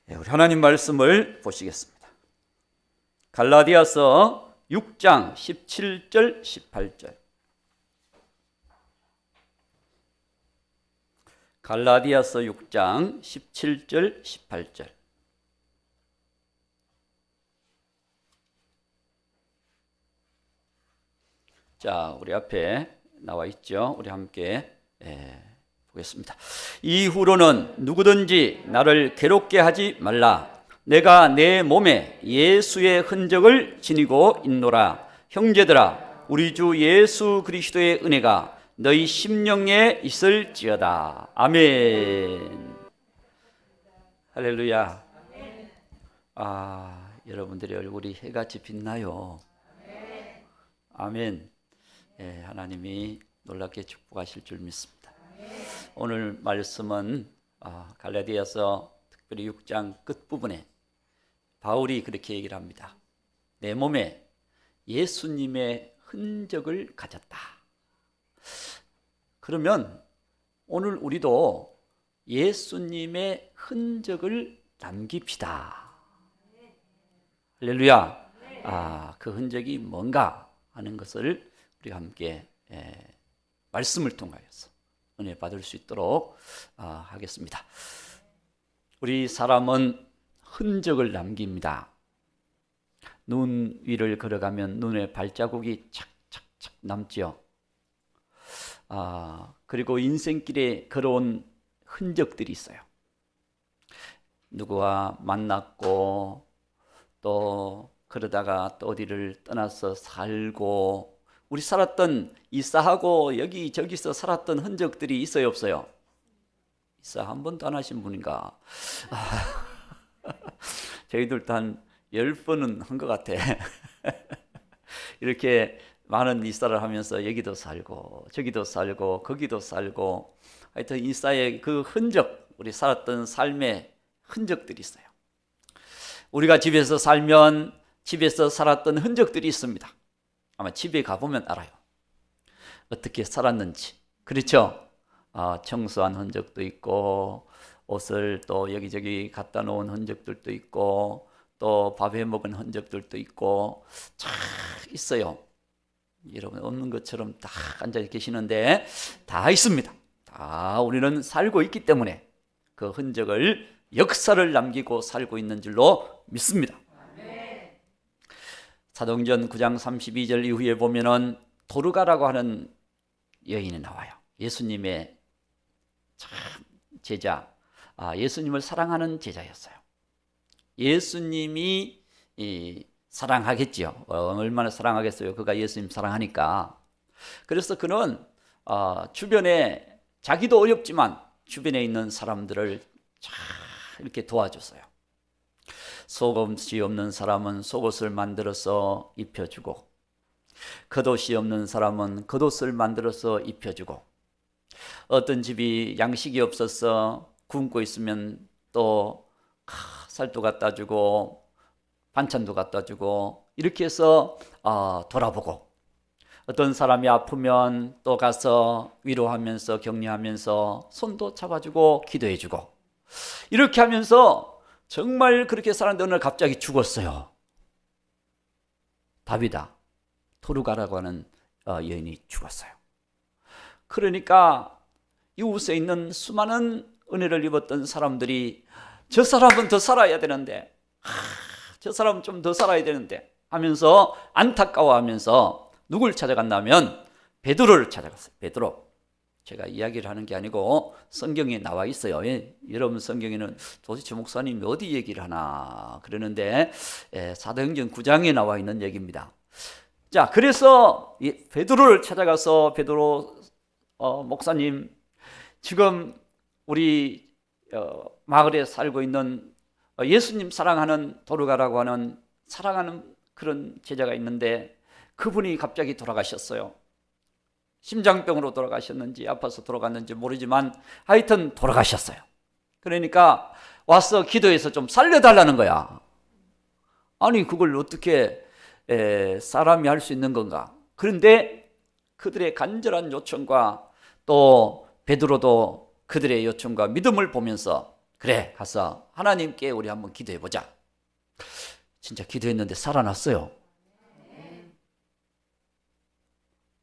우리 하나님 말씀을 보시겠습니다. 갈라디아서 6장 17절 18절. 갈라디아서 6장 17절 18절. 자, 우리 앞에 나와 있죠. 우리 함께 보겠습니다. 이후로는 누구든지 나를 괴롭게 하지 말라. 내가 내 몸에 예수의 흔적을 지니고 있노라. 형제들아, 우리 주 예수 그리스도의 은혜가 너희 심령에 있을지어다. 아멘. 할렐루야. 여러분들의 얼굴이 해같이 빛나요. 아멘. 하나님이 놀랍게 축복하실 줄 믿습니다. 오늘 말씀은 갈라디아서 특별히 6장 끝부분에 바울이 그렇게 얘기를 합니다. 내 몸에 예수님의 흔적을 가졌다. 그러면 오늘 우리도 예수님의 흔적을 남깁시다. 할렐루야. 그 흔적이 뭔가 하는 것을 우리가 함께 말씀을 통하여서 은혜 받을 수 있도록 하겠습니다. 우리 사람은 흔적을 남깁니다. 눈 위를 걸어가면 눈에 발자국이 착착착 남지요. 그리고 인생길에 걸어온 흔적들이 있어요. 누구와 만났고 또 그러다가 또 어디를 떠나서 살고 우리 살았던 이사하고 여기저기서 살았던 흔적들이 있어요, 없어요? 이사 한 번도 안 하신 분인가? 저희들도 한 10번은 한 것 같아. 이렇게 많은 이사를 하면서 여기도 살고 저기도 살고 거기도 살고 하여튼 이사의 그 흔적, 우리 살았던 삶의 흔적들이 있어요. 우리가 집에서 살면 집에서 살았던 흔적들이 있습니다. 아마 집에 가보면 알아요. 어떻게 살았는지. 그렇죠? 청소한 흔적도 있고 옷을 또 여기저기 갖다 놓은 흔적들도 있고 또 밥해 먹은 흔적들도 있고 참 있어요. 여러분 없는 것처럼 다 앉아 계시는데 다 있습니다. 다 우리는 살고 있기 때문에 그 흔적을 역사를 남기고 살고 있는 줄로 믿습니다. 사도행전 9장 32절 이후에 보면은 도르가라고 하는 여인이 나와요. 예수님의 참 제자, 예수님을 사랑하는 제자였어요. 예수님이 사랑하겠지요. 얼마나 사랑하겠어요. 그가 예수님 사랑하니까. 그래서 그는 주변에 자기도 어렵지만 주변에 있는 사람들을 잘 이렇게 도와줬어요. 속옷이 없는 사람은 속옷을 만들어서 입혀주고 겉옷이 없는 사람은 겉옷을 만들어서 입혀주고 어떤 집이 양식이 없어서 굶고 있으면 또 쌀도 갖다 주고 반찬도 갖다 주고 이렇게 해서 돌아보고 어떤 사람이 아프면 또 가서 위로하면서 격려하면서 손도 잡아주고 기도해주고 이렇게 하면서 정말 그렇게 살았는데 어느 날 갑자기 죽었어요. 다비다, 도르가라고 하는 여인이 죽었어요. 그러니까 이웃에 있는 수많은 은혜를 입었던 사람들이 저 사람은 더 살아야 되는데 저 사람은 좀 더 살아야 되는데 하면서 안타까워하면서 누굴 찾아간다면 베드로를 찾아갔어요. 베드로. 제가 이야기를 하는 게 아니고 성경에 나와 있어요. 여러분 성경에는 도대체 목사님이 어디 얘기를 하나 그러는데 사도행전 9장에 나와 있는 얘기입니다. 자, 그래서 베드로를 찾아가서 베드로 목사님 지금 우리 마을에 살고 있는 예수님 사랑하는 도르가라고 하는 사랑하는 그런 제자가 있는데 그분이 갑자기 돌아가셨어요. 심장병으로 돌아가셨는지 아파서 돌아갔는지 모르지만 하여튼 돌아가셨어요. 그러니까 와서 기도해서 좀 살려달라는 거야. 아니 그걸 어떻게 사람이 할 수 있는 건가. 그런데 그들의 간절한 요청과 또 베드로도 그들의 요청과 믿음을 보면서 그래 가서 하나님께 우리 한번 기도해 보자. 진짜 기도했는데 살아났어요.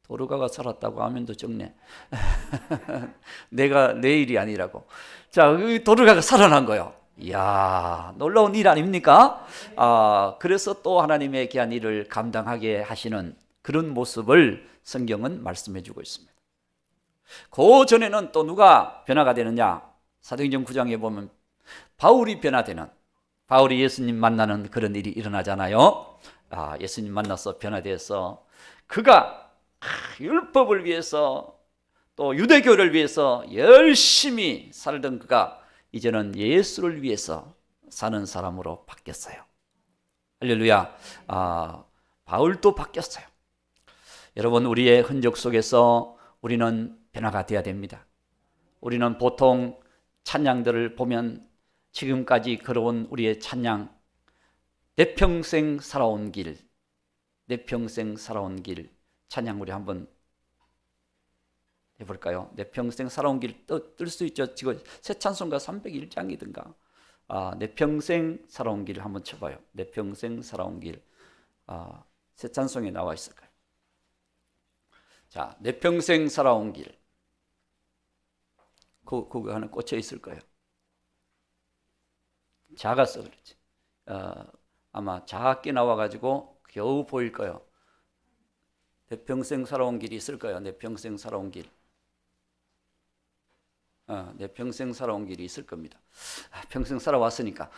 도르가가 살았다고 아멘도 적네. 내가 내 일이 아니라고. 자, 도르가가 살아난 거예요. 이야, 놀라운 일 아닙니까? 그래서 또 하나님의 귀한 일을 감당하게 하시는 그런 모습을 성경은 말씀해 주고 있습니다. 그 전에는 또 누가 변화가 되느냐? 사도행전 9장에 보면 바울이 변화되는, 바울이 예수님 만나는 그런 일이 일어나잖아요. 예수님 만나서 변화돼서 그가 율법을 위해서 또 유대교를 위해서 열심히 살던 그가 이제는 예수를 위해서 사는 사람으로 바뀌었어요. 할렐루야. 바울도 바뀌었어요. 여러분, 우리의 흔적 속에서 우리는 변화가 되어야 됩니다. 우리는 보통 찬양들을 보면 지금까지 걸어온 우리의 찬양, 내 평생 살아온 길, 내 평생 살아온 길 찬양 우리 한번 해볼까요? 내 평생 살아온 길 뜰 수 있죠. 지금 새 찬송가 301장이든가 내 평생 살아온 길 한번 쳐봐요. 내 평생 살아온 길 새 찬송에 나와 있을까요? 자, 내 평생 살아온 길 그거 하나 꽂혀 있을 거예요. 작아서 그렇지. 아마 작게 나와가지고 겨우 보일 거예요. 내 평생 살아온 길이 있을 거예요. 내 평생 살아온 길. 내 평생 살아온 길이 있을 겁니다. 평생 살아왔으니까.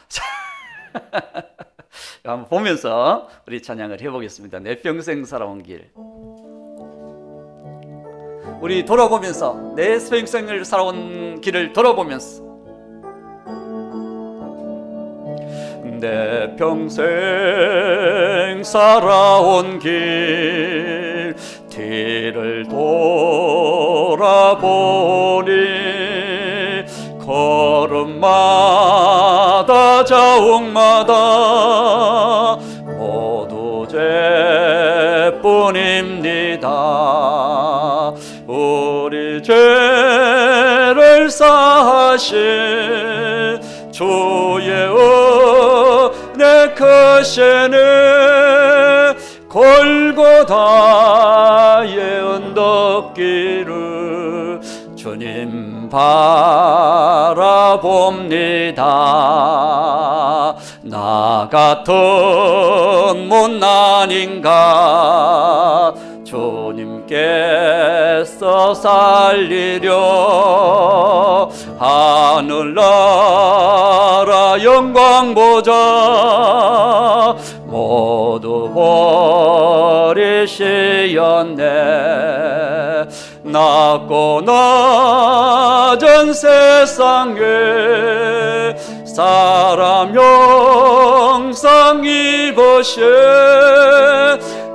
한번 보면서 우리 찬양을 해보겠습니다. 내 평생 살아온 길. 우리 돌아보면서 내 평생을 살아온 길을 돌아보면서 내 평생 살아온 길 뒤를 돌아보니 걸음마다 자옥마다 모두 죄뿐입니다. 우리 죄를 사하신 주의 은혜 크시네. 골고다의 언덕길을 주님 바라봅니다. 나 같은 못난인가 주님께서 살리려 하늘나라 영광 보자 모두 버리시었네. 낮고 낮은 세상에 사람 형상 입으신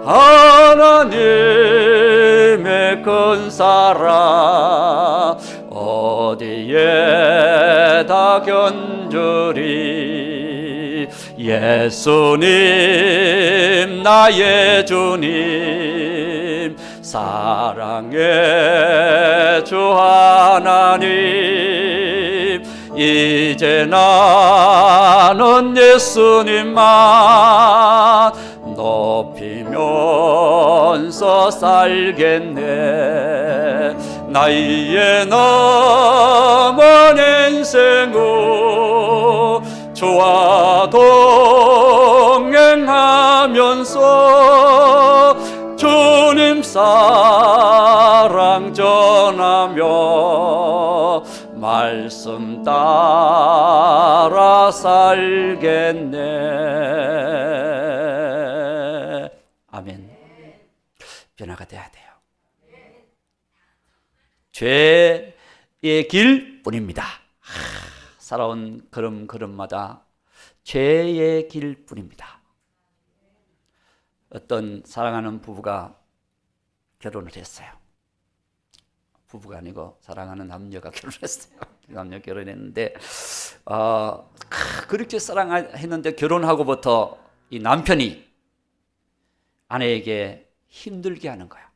하나님의 큰 사랑 어디에다 견주리. 예수님 나의 주님 사랑의 주 하나님 이제 나는 예수님만 높이면서 살겠네. 나의 남은 인생을 주와 동행하면서 주님 사랑 전하며 말씀 따라 살겠네. 아멘. 변화가 돼야 돼요. 죄의 길뿐입니다. 살아온 걸음걸음마다 죄의 길뿐입니다. 어떤 사랑하는 부부가 결혼을 했어요. 부부가 아니고 사랑하는 남녀가 결혼했어요. 남녀 결혼했는데 그렇게 사랑했는데 결혼하고부터 이 남편이 아내에게 힘들게 하는 거야.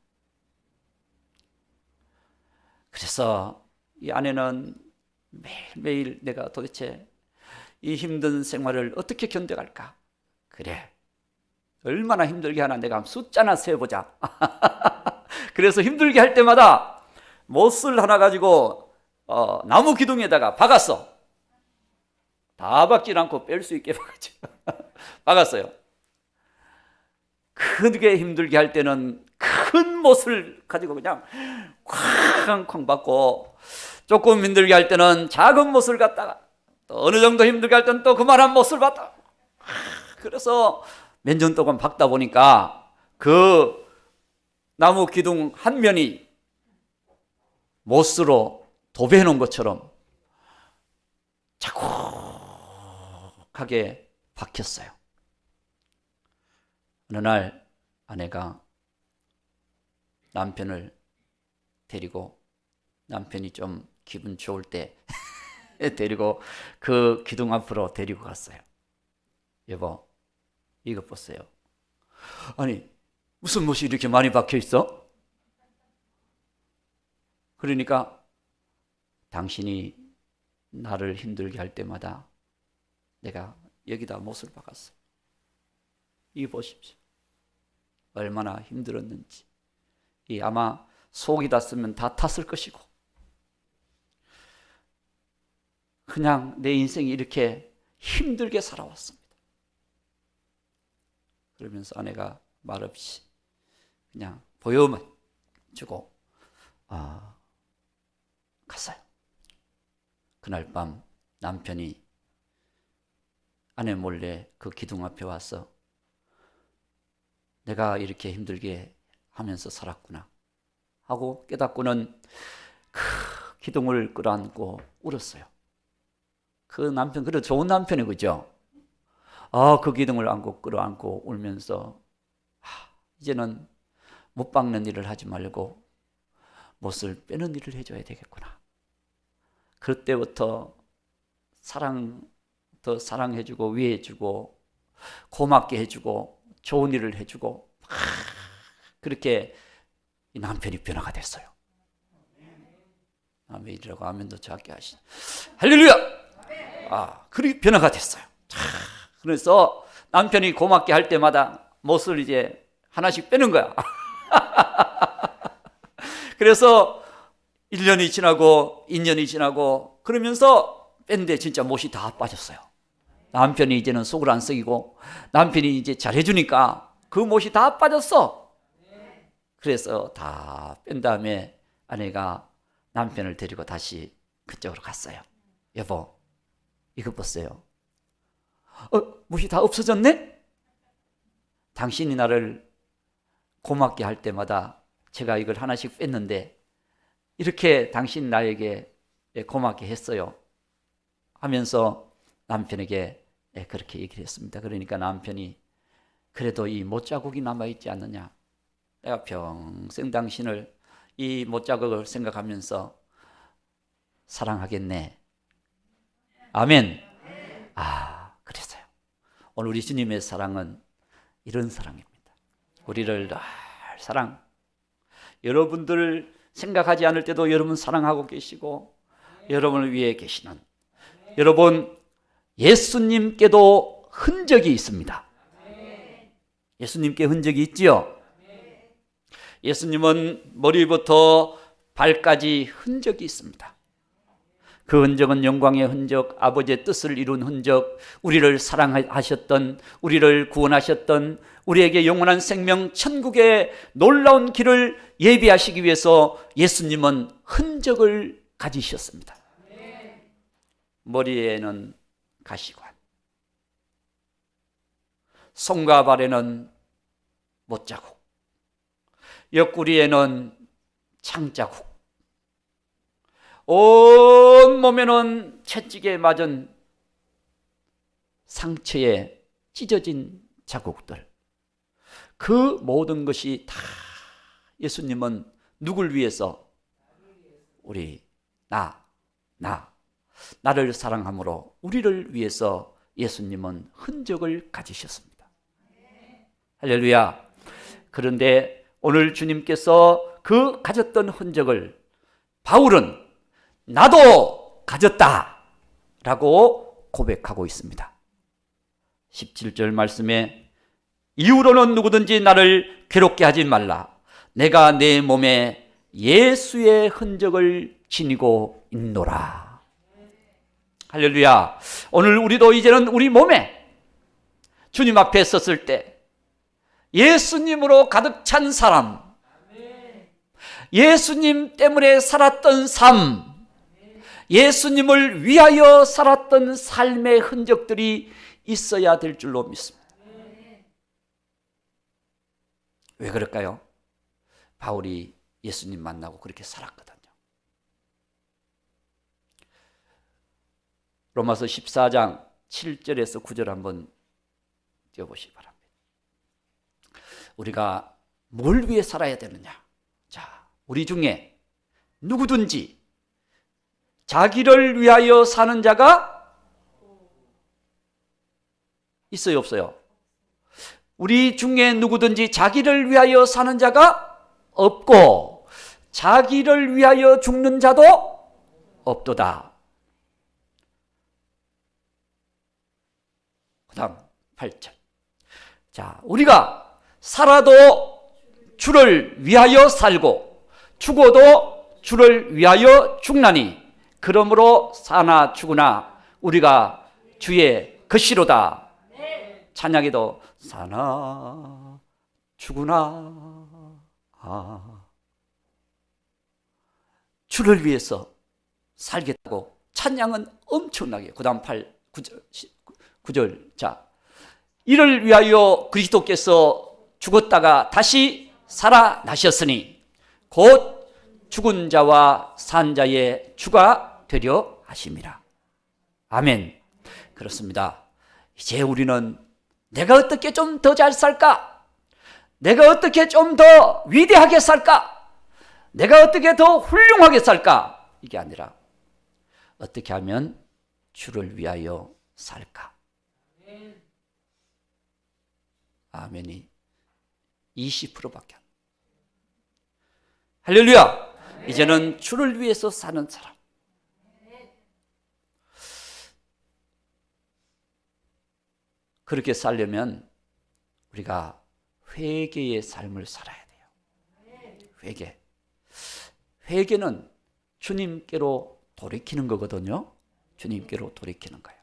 그래서 이 아내는 매일매일 내가 도대체 이 힘든 생활을 어떻게 견뎌갈까? 그래, 얼마나 힘들게 하나 내가 한번 숫자나 세어보자. 그래서 힘들게 할 때마다 못을 하나 가지고 나무 기둥에다가 박았어. 다 박질 않고 뺄 수 있게 박았어요. 크게 힘들게 할 때는 큰 못을 가지고 그냥 쾅쾅 박고, 조금 힘들게 할 때는 작은 못을 갖다가, 또 어느 정도 힘들게 할 때는 또 그만한 못을 받다. 그래서 몇 년 동안 박다 보니까 그 나무 기둥 한 면이 못으로 도배해 놓은 것처럼 자국하게 박혔어요. 어느 날 아내가 남편을 데리고, 남편이 좀 기분 좋을 때 데리고 그 기둥 앞으로 데리고 갔어요. 여보, 이것 보세요. 아니, 무슨 못이 이렇게 많이 박혀 있어? 그러니까 당신이 나를 힘들게 할 때마다 내가 여기다 못을 박았어. 이거 보십시오. 얼마나 힘들었는지. 이 아마 속이 닿으면 다 탔을 것이고, 그냥 내 인생이 이렇게 힘들게 살아왔습니다. 그러면서 아내가 말없이 그냥 보여만 주고 갔어요. 그날 밤 남편이 아내 몰래 그 기둥 앞에 와서 내가 이렇게 힘들게 하면서 살았구나 하고 깨닫고는 그 기둥을 끌어안고 울었어요. 그 남편, 그래도 좋은 남편이, 그죠? 그 기둥을 안고 끌어안고 울면서 이제는 못 박는 일을 하지 말고 못을 빼는 일을 해줘야 되겠구나. 그때부터 더 사랑해주고 위해주고 고맙게 해주고 좋은 일을 해주고 그렇게 이 남편이 변화가 됐어요. 아멘이라고 아멘도 작게 하시네. 할렐루야! 그렇게 변화가 됐어요. 그래서 남편이 고맙게 할 때마다 못을 이제 하나씩 빼는 거야. 그래서 1년이 지나고 2년이 지나고 그러면서 뺀데 진짜 못이 다 빠졌어요. 남편이 이제는 속을 안 썩이고 남편이 이제 잘해주니까 그 못이 다 빠졌어. 그래서 다 뺀 다음에 아내가 남편을 데리고 다시 그쪽으로 갔어요. 여보, 이거 보세요. 못이 다 없어졌네? 당신이 나를 고맙게 할 때마다 제가 이걸 하나씩 뺐는데 이렇게 당신 나에게 고맙게 했어요 하면서 남편에게 그렇게 얘기를 했습니다. 그러니까 남편이 그래도 이 못자국이 남아있지 않느냐, 내가 평생 당신을 이 못자국을 생각하면서 사랑하겠네. 아멘. 그랬어요. 오늘 우리 주님의 사랑은 이런 사랑입니다. 우리를 늘 여러분들을 생각하지 않을 때도 여러분 사랑하고 계시고 여러분을 위해 계시는, 여러분 예수님께도 흔적이 있습니다. 예수님께 흔적이 있지요. 예수님은 머리부터 발까지 흔적이 있습니다. 그 흔적은 영광의 흔적, 아버지의 뜻을 이룬 흔적, 우리를 사랑하셨던, 우리를 구원하셨던, 우리에게 영원한 생명, 천국의 놀라운 길을 예비하시기 위해서 예수님은 흔적을 가지셨습니다. 머리에는 가시관, 손과 발에는 못자국, 옆구리에는 창자국, 온 몸에는 채찍에 맞은 상처에 찢어진 자국들, 그 모든 것이 다 예수님은 누굴 위해서? 나를 사랑함으로 우리를 위해서 예수님은 흔적을 가지셨습니다. 할렐루야. 그런데 오늘 주님께서 그 가졌던 흔적을 바울은 나도 가졌다라고 고백하고 있습니다. 17절 말씀에 이후로는 누구든지 나를 괴롭게 하지 말라. 내가 내 몸에 예수의 흔적을 지니고 있노라. 할렐루야. 오늘 우리도 이제는 우리 몸에 주님 앞에 섰을 때 예수님으로 가득 찬 사람, 예수님 때문에 살았던 삶, 예수님을 위하여 살았던 삶의 흔적들이 있어야 될 줄로 믿습니다. 왜 그럴까요? 바울이 예수님 만나고 그렇게 살았거든요. 로마서 14장 7절에서 9절 한번 띄워보시기 바랍니다. 우리가 뭘 위해 살아야 되느냐? 자, 우리 중에 누구든지 자기를 위하여 사는 자가 있어요, 없어요? 우리 중에 누구든지 자기를 위하여 사는 자가 없고 자기를 위하여 죽는 자도 없도다. 그 다음 8절. 자, 우리가 살아도 주를 위하여 살고 죽어도 주를 위하여 죽나니 그러므로 사나 죽으나 우리가 주의 것이로다. 찬양에도 사나 죽으나 주를 위해서 살겠다고 찬양은 엄청나게. 그 다음 9절. 자, 이를 위하여 그리스도께서 죽었다가 다시 살아나셨으니 곧 죽은 자와 산 자의 주가 되려 하심이라. 아멘. 그렇습니다. 이제 우리는 내가 어떻게 좀 더 잘 살까? 내가 어떻게 좀 더 위대하게 살까? 내가 어떻게 더 훌륭하게 살까? 이게 아니라 어떻게 하면 주를 위하여 살까? 아멘이 20%밖에 안 돼요. 할렐루야. 이제는 주를 위해서 사는 사람. 그렇게 살려면 우리가 회개의 삶을 살아야 돼요. 회개는 주님께로 돌이키는 거거든요. 주님께로 돌이키는 거예요.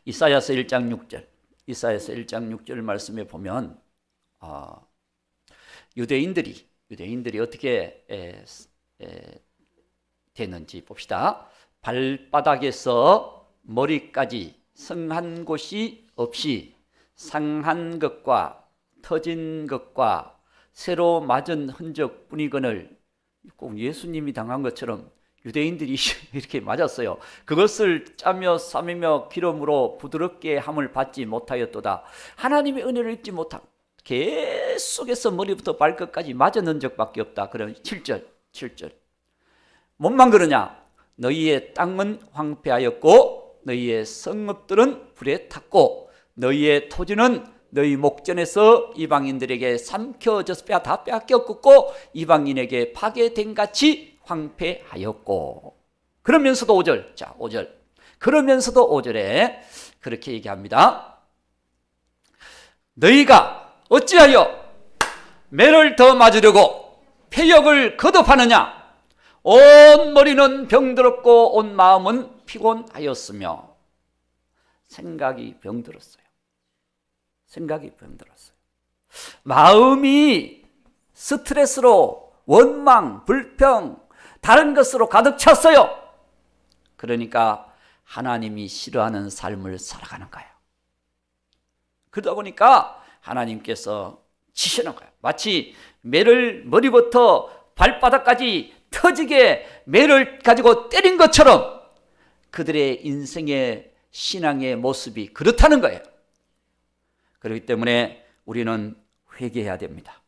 이사야서 1장 6절. 이사야서 1장 6절 말씀에 보면 유대인들이 어떻게 됐는지 봅시다. 발바닥에서 머리까지 성한 곳이 없이 상한 것과 터진 것과 새로 맞은 흔적뿐이거늘. 꼭 예수님이 당한 것처럼 유대인들이 이렇게 맞았어요. 그것을 짜며 싸매며 기름으로 부드럽게 함을 받지 못하였도다. 하나님의 은혜를 입지 못한, 계속해서 머리부터 발끝까지 맞은 흔적밖에 없다. 그럼 7절. 뭔만 그러냐? 너희의 땅은 황폐하였고 너희의 성읍들은 불에 탔고 너희의 토지는 너희 목전에서 이방인들에게 삼켜져서 다 빼앗겼고 이방인에게 파괴된 같이 황폐하였고. 그러면서도 5절. 자, 5절. 그러면서도 5절에 그렇게 얘기합니다. 너희가 어찌하여 매를 더 맞으려고 폐역을 거듭하느냐? 온 머리는 병들었고 온 마음은 피곤하였으며. 생각이 병들었어요. 마음이 스트레스로 원망, 불평, 다른 것으로 가득 찼어요. 그러니까 하나님이 싫어하는 삶을 살아가는 거예요. 그러다 보니까 하나님께서 치시는 거예요. 마치 매를 머리부터 발바닥까지 터지게 매를 가지고 때린 것처럼 그들의 인생의 신앙의 모습이 그렇다는 거예요. 그렇기 때문에 우리는 회개해야 됩니다.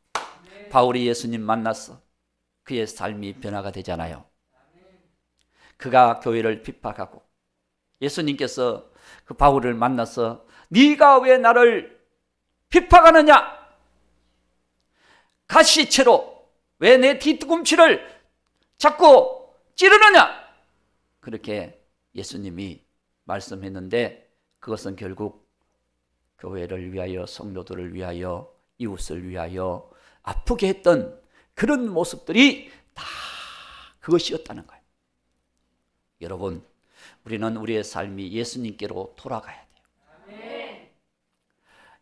바울이 예수님 만났어. 그의 삶이 변화가 되잖아요. 그가 교회를 핍박하고 예수님께서 그 바울을 만나서 네가 왜 나를 핍박하느냐? 가시채로 왜 내 뒤꿈치를 자꾸 찌르느냐? 그렇게 예수님이 말씀했는데 그것은 결국 교회를 위하여, 성도들을 위하여, 이웃을 위하여 아프게 했던 그런 모습들이 다 그것이었다는 거예요. 여러분, 우리는 우리의 삶이 예수님께로 돌아가야 돼요.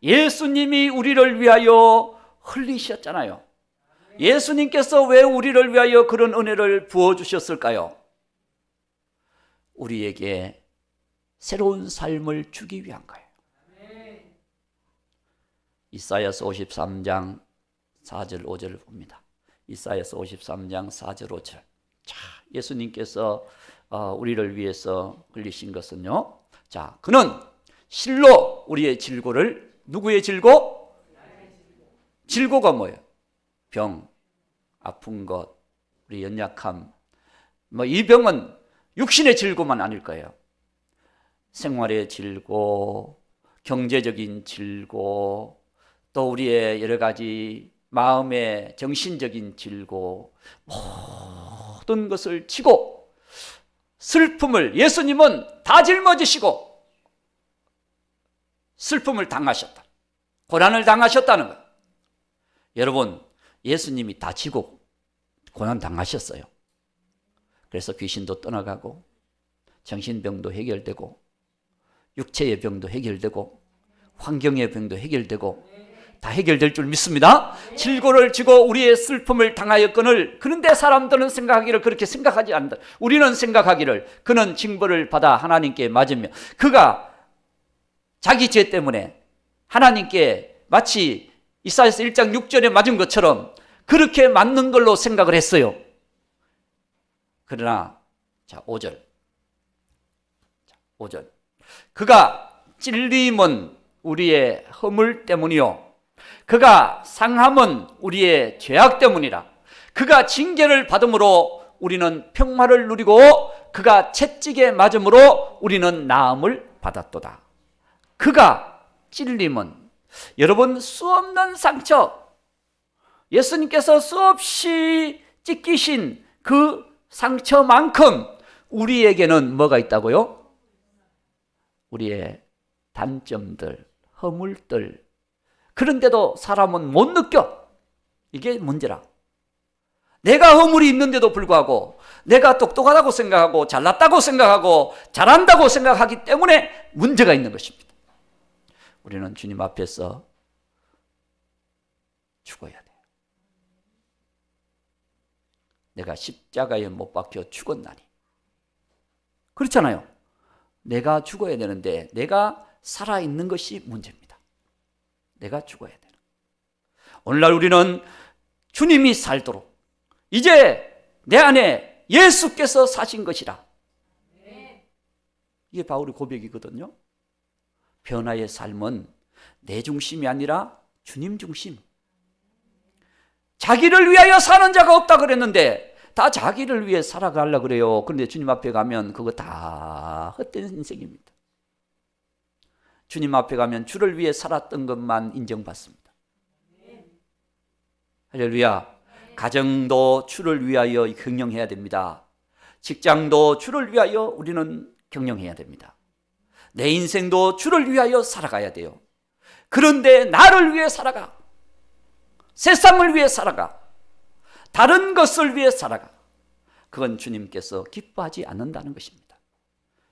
예수님이 우리를 위하여 흘리셨잖아요. 예수님께서 왜 우리를 위하여 그런 은혜를 부어주셨을까요? 우리에게 새로운 삶을 주기 위한 거예요. 이사야서 53장 4절 5절을 봅니다. 이사야서 53장 4절 5절. 자, 예수님께서 우리를 위해서 흘리신 것은요. 자, 그는 실로 우리의 질고를, 누구의 질고? 질고가 뭐예요? 병, 아픈 것, 우리 연약함. 이 병은 육신의 질고만 아닐 거예요. 생활의 질고, 경제적인 질고, 또 우리의 여러 가지 마음의 정신적인 질고, 모든 것을 지고 슬픔을 예수님은 다 짊어지시고 슬픔을 당하셨다. 고난을 당하셨다는 거예요. 여러분, 예수님이 다 지고 고난 당하셨어요. 그래서 귀신도 떠나가고 정신병도 해결되고 육체의 병도 해결되고 환경의 병도 해결되고 다 해결될 줄 믿습니다. 질고를 지고 우리의 슬픔을 당하였거늘, 그런데 사람들은 생각하기를 그렇게 생각하지 않는다. 우리는 생각하기를 그는 징벌을 받아 하나님께 맞으며, 그가 자기 죄 때문에 하나님께 마치 이사야서 1장 6절에 맞은 것처럼 그렇게 맞는 걸로 생각을 했어요. 그러나 자 5절 그가 찔림은 우리의 허물 때문이요 그가 상함은 우리의 죄악 때문이라. 그가 징계를 받음으로 우리는 평화를 누리고 그가 채찍에 맞음으로 우리는 나음을 받았도다. 그가 찔림은, 여러분, 수없는 상처, 예수님께서 수없이 찢기신 그 상처만큼 우리에게는 뭐가 있다고요? 우리의 단점들, 허물들. 그런데도 사람은 못 느껴. 이게 문제라. 내가 허물이 있는데도 불구하고 내가 똑똑하다고 생각하고 잘났다고 생각하고 잘한다고 생각하기 때문에 문제가 있는 것입니다. 우리는 주님 앞에서 죽어야 돼요. 내가 십자가에 못 박혀 죽었나니. 그렇잖아요. 내가 죽어야 되는데 내가 살아있는 것이 문제입니다. 내가 죽어야 되는. 오늘날 우리는 주님이 살도록 이제 내 안에 예수께서 사신 것이라. 이게 바울의 고백이거든요. 변화의 삶은 내 중심이 아니라 주님 중심. 자기를 위하여 사는 자가 없다 그랬는데 다 자기를 위해 살아가려고 그래요. 그런데 주님 앞에 가면 그거 다 헛된 인생입니다. 주님 앞에 가면 주를 위해 살았던 것만 인정받습니다. 할렐루야. 가정도 주를 위하여 경영해야 됩니다. 직장도 주를 위하여 우리는 경영해야 됩니다. 내 인생도 주를 위하여 살아가야 돼요. 그런데 나를 위해 살아가, 세상을 위해 살아가, 다른 것을 위해 살아가, 그건 주님께서 기뻐하지 않는다는 것입니다.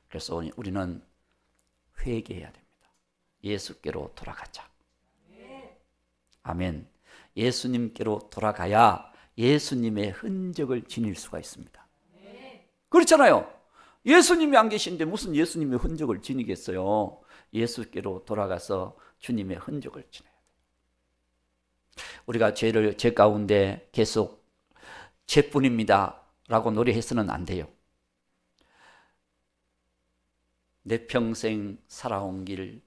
그래서 우리는 회개해야 됩니다. 예수께로 돌아가자. 아멘. 예수님께로 돌아가야 예수님의 흔적을 지닐 수가 있습니다. 그렇잖아요. 예수님이 안 계신데 무슨 예수님의 흔적을 지니겠어요. 예수께로 돌아가서 주님의 흔적을 지내야 돼요. 우리가 죄 가운데 계속 죄뿐입니다 라고 노래해서는 안 돼요. 내 평생 살아온 길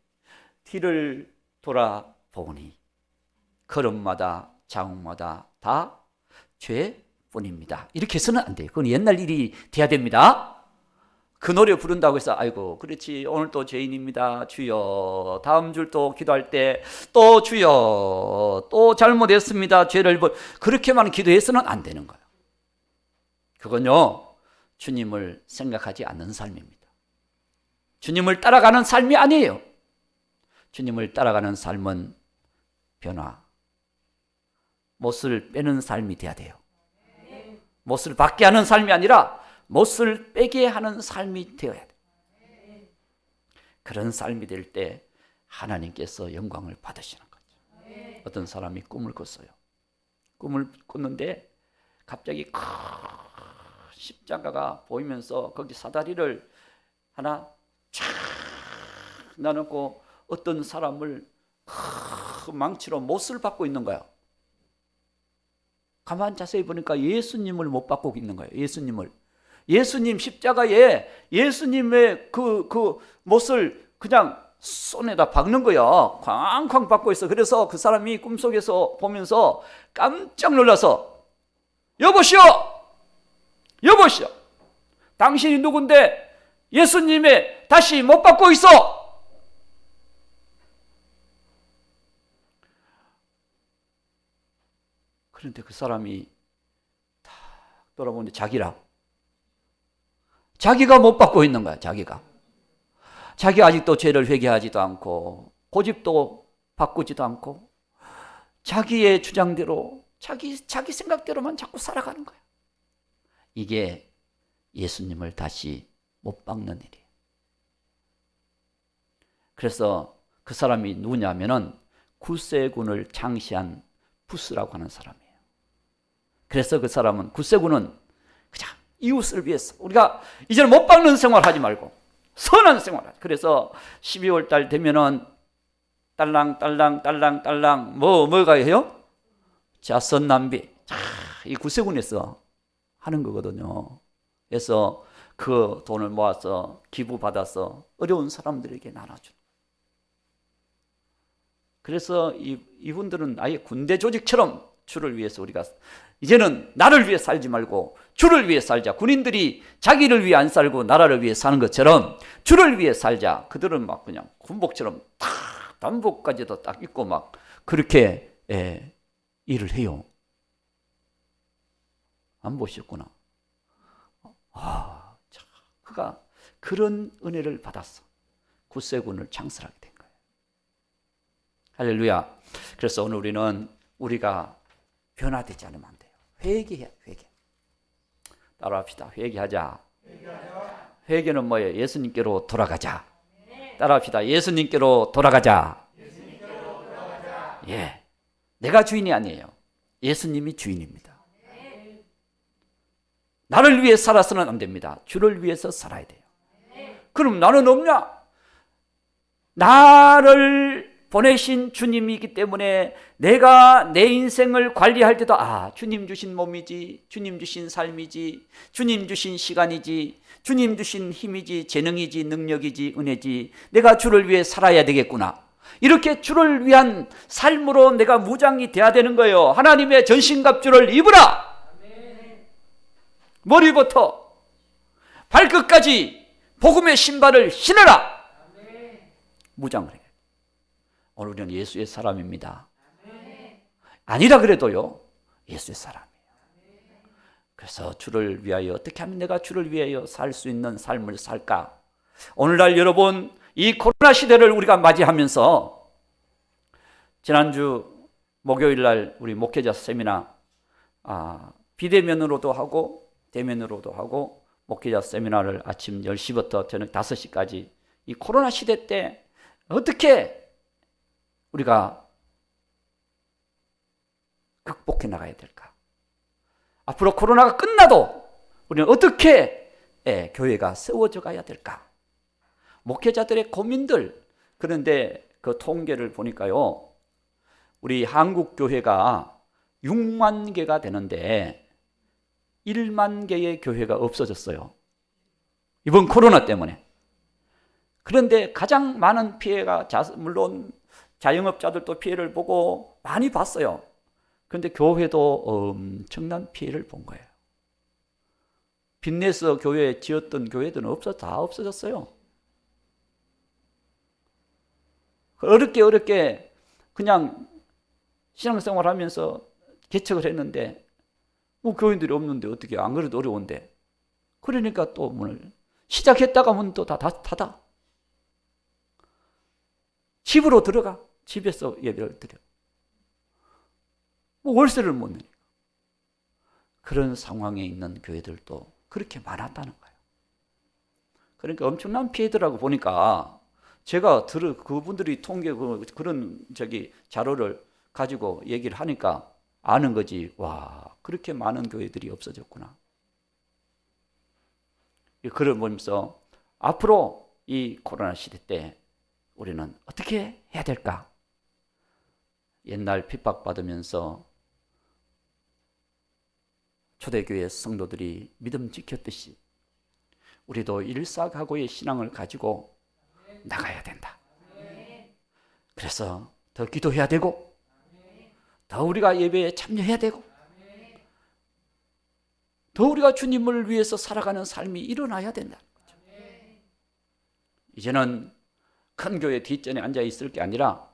뒤를 돌아보니 걸음마다 자국마다 다 죄뿐입니다. 이렇게 해서는 안 돼요. 그건 옛날 일이 돼야 됩니다. 그 노래 부른다고 해서 아이고 그렇지 오늘 또 죄인입니다 주여, 다음 줄 또 기도할 때 또 주여 또 잘못했습니다 죄를 그렇게만 기도해서는 안 되는 거예요. 그건요 주님을 생각하지 않는 삶입니다. 주님을 따라가는 삶이 아니에요. 주님을 따라가는 삶은 변화, 못을 빼는 삶이 돼야 돼요. 못을 받게 하는 삶이 아니라 못을 빼게 하는 삶이 되어야 돼요. 그런 삶이 될 때 하나님께서 영광을 받으시는 거죠. 어떤 사람이 꿈을 꿨어요. 꿈을 꿨는데 갑자기 큰 십자가가 보이면서 거기 사다리를 하나 쫙 나누고 어떤 사람을 큰 망치로 못을 받고 있는 거야. 가만 자세히 보니까 예수님을 못 받고 있는 거예요. 예수님 십자가에 예수님의 그 못을 그냥 손에다 박는 거야. 쾅쾅 박고 있어. 그래서 그 사람이 꿈속에서 보면서 깜짝 놀라서 여보시오! 당신이 누군데 예수님의 다시 못 받고 있어! 그런데 그 사람이 탁 돌아보는데 자기가 못 받고 있는 거야. 자기가 아직도 죄를 회개하지도 않고 고집도 바꾸지도 않고 자기의 주장대로 자기 생각대로만 자꾸 살아가는 거야. 이게 예수님을 다시 못 박는 일이에요. 그래서 그 사람이 누구냐면은 구세군을 창시한 부스라고 하는 사람이에요. 그래서 그 사람은 구세군은 그냥 이웃을 위해서 우리가 이제는 못 박는 생활 하지 말고 선한 생활 하자. 그래서 12월 달 되면은 딸랑 뭐가 해요? 자선 낭비. 이 구세군에서 하는 거거든요. 그래서 그 돈을 모아서 기부 받아서 어려운 사람들에게 나눠주는. 그래서 이분들은 아예 군대 조직처럼 주를 위해서 우리가 이제는 나를 위해 살지 말고 주를 위해 살자. 군인들이 자기를 위해 안 살고 나라를 위해 사는 것처럼 주를 위해 살자. 그들은 막 그냥 군복처럼 탁 단복까지도 딱 입고 막 그렇게 일을 해요. 안 보셨구나. 참, 그가 그런 은혜를 받았어. 구세군을 창설하게 된 거예요. 할렐루야. 그래서 오늘 우리가 변화되지 않으면 안 돼요. 회개. 따라합시다. 회개하자. 회개는 뭐예요? 예수님께로 돌아가자. 따라합시다. 예수님께로 돌아가자. 예, 내가 주인이 아니에요. 예수님이 주인입니다. 나를 위해 살아서는 안 됩니다. 주를 위해서 살아야 돼요. 그럼 나는 없냐? 나를 보내신 주님이기 때문에 내가 내 인생을 관리할 때도 주님 주신 몸이지, 주님 주신 삶이지, 주님 주신 시간이지, 주님 주신 힘이지, 재능이지, 능력이지, 은혜지, 내가 주를 위해 살아야 되겠구나. 이렇게 주를 위한 삶으로 내가 무장이 돼야 되는 거예요. 하나님의 전신갑주를 입으라. 머리부터 발끝까지 복음의 신발을 신으라. 무장을 해요. 오늘 우리는 예수의 사람입니다. 아니라 그래도요, 예수의 사람이에요. 그래서 주를 위하여 어떻게 하면 내가 주를 위하여 살 수 있는 삶을 살까? 오늘날 여러분, 이 코로나 시대를 우리가 맞이하면서 지난주 목요일 날 우리 목회자 세미나 비대면으로도 하고 대면으로도 하고 목회자 세미나를 아침 10시부터 저녁 5시까지 이 코로나 시대 때 어떻게 우리가 극복해 나가야 될까? 앞으로 코로나가 끝나도 우리는 어떻게 교회가 세워져 가야 될까? 목회자들의 고민들, 그런데 그 통계를 보니까요, 우리 한국 교회가 6만 개가 되는데 1만 개의 교회가 없어졌어요. 이번 코로나 때문에. 그런데 가장 많은 피해가 물론 자영업자들도 피해를 보고 많이 봤어요. 그런데 교회도 엄청난 피해를 본 거예요. 빚내서 교회 지었던 교회들은 다 없어졌어요. 어렵게 그냥 신앙생활 하면서 개척을 했는데 교인들이 없는데 어떻게, 안 그래도 어려운데 그러니까 또 문을 시작했다가 문 또 닫아. 집으로 들어가. 집에서 예배를 드려. 뭐 월세를 못 내니까. 그런 상황에 있는 교회들도 그렇게 많았다는 거예요. 그러니까 엄청난 피해더라고. 보니까 제가 그분들이 통계 그런 자료를 가지고 얘기를 하니까 아는 거지. 와, 그렇게 많은 교회들이 없어졌구나. 그걸 보면서 앞으로 이 코로나 시대 때 우리는 어떻게 해야 될까? 옛날 핍박받으면서 초대교회 성도들이 믿음 지켰듯이 우리도 일사각오의 신앙을 가지고 나가야 된다. 그래서 더 기도해야 되고 더 우리가 예배에 참여해야 되고 더 우리가 주님을 위해서 살아가는 삶이 일어나야 된다는 거죠. 이제는 큰 교회 뒷전에 앉아 있을 게 아니라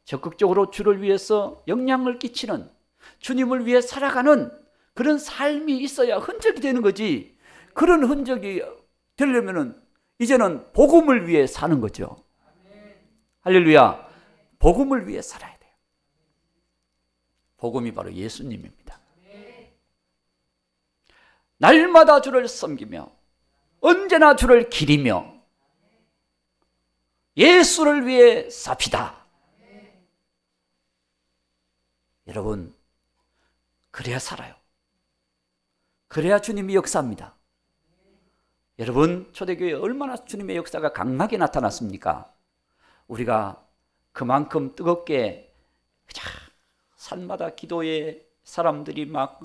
적극적으로 주를 위해서 영향을 끼치는, 주님을 위해 살아가는 그런 삶이 있어야 흔적이 되는 거지. 그런 흔적이 되려면은 이제는 복음을 위해 사는 거죠. 할렐루야. 복음을 위해 살아야 돼요. 복음이 바로 예수님입니다. 날마다 주를 섬기며 언제나 주를 기리며 예수를 위해 삽시다. 여러분, 그래야 살아요. 그래야 주님이 역사합니다. 여러분, 초대교회에 얼마나 주님의 역사가 강하게 나타났습니까? 우리가 그만큼 뜨겁게 산마다 기도에 사람들이 막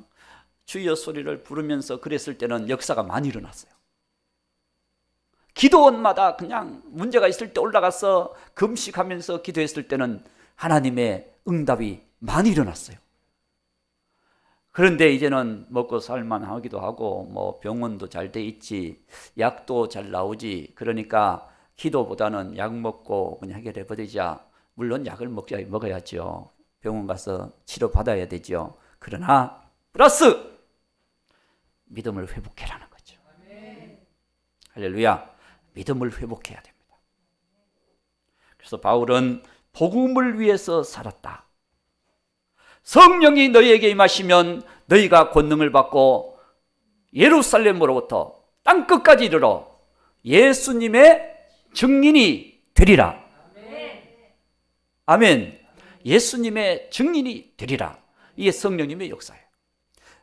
주여 소리를 부르면서 그랬을 때는 역사가 많이 일어났어요. 기도원마다 그냥 문제가 있을 때 올라가서 금식하면서 기도했을 때는 하나님의 응답이 많이 일어났어요. 그런데 이제는 먹고 살만하기도 하고 뭐 병원도 잘 돼 있지, 약도 잘 나오지. 그러니까 기도보다는 약 먹고 그냥 해결해 버리자. 물론 약을 먹어야죠. 병원 가서 치료 받아야 되죠. 그러나 플러스 믿음을 회복해라는 거죠. 할렐루야. 믿음을 회복해야 됩니다. 그래서 바울은 복음을 위해서 살았다. 성령이 너희에게 임하시면 너희가 권능을 받고 예루살렘으로부터 땅끝까지 이르러 예수님의 증인이 되리라. 아멘. 예수님의 증인이 되리라. 이게 성령님의 역사예요.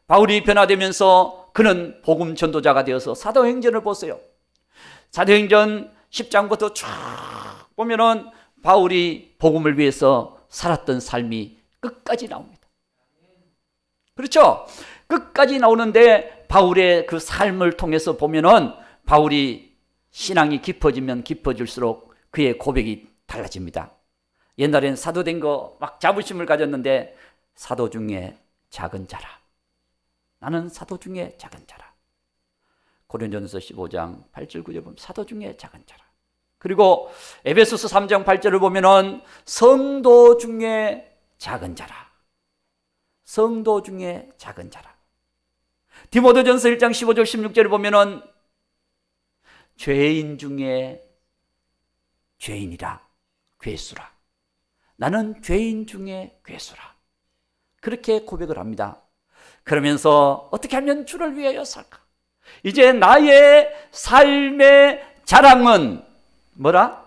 바울이 변화되면서 그는 복음 전도자가 되어서 사도행전을 보세요. 사도행전 10장부터 쭉 보면은 바울이 복음을 위해서 살았던 삶이 끝까지 나옵니다. 그렇죠? 끝까지 나오는데 바울의 그 삶을 통해서 보면은 바울이 신앙이 깊어지면 깊어질수록 그의 고백이 달라집니다. 옛날엔 사도된 거 막 자부심을 가졌는데 사도 중에 작은 자라. 나는 사도 중에 작은 자라. 고린도전서 15장 8절 9절 보면 사도 중에 작은 자라. 그리고 에베소서 3장 8절을 보면은 성도 중에 작은 자라. 성도 중에 작은 자라. 디모데전서 1장 15절 16절을 보면은 죄인 중에 죄인이라, 괴수라. 나는 죄인 중에 괴수라. 그렇게 고백을 합니다. 그러면서 어떻게 하면 주를 위하여 살까? 이제 나의 삶의 자랑은 뭐라?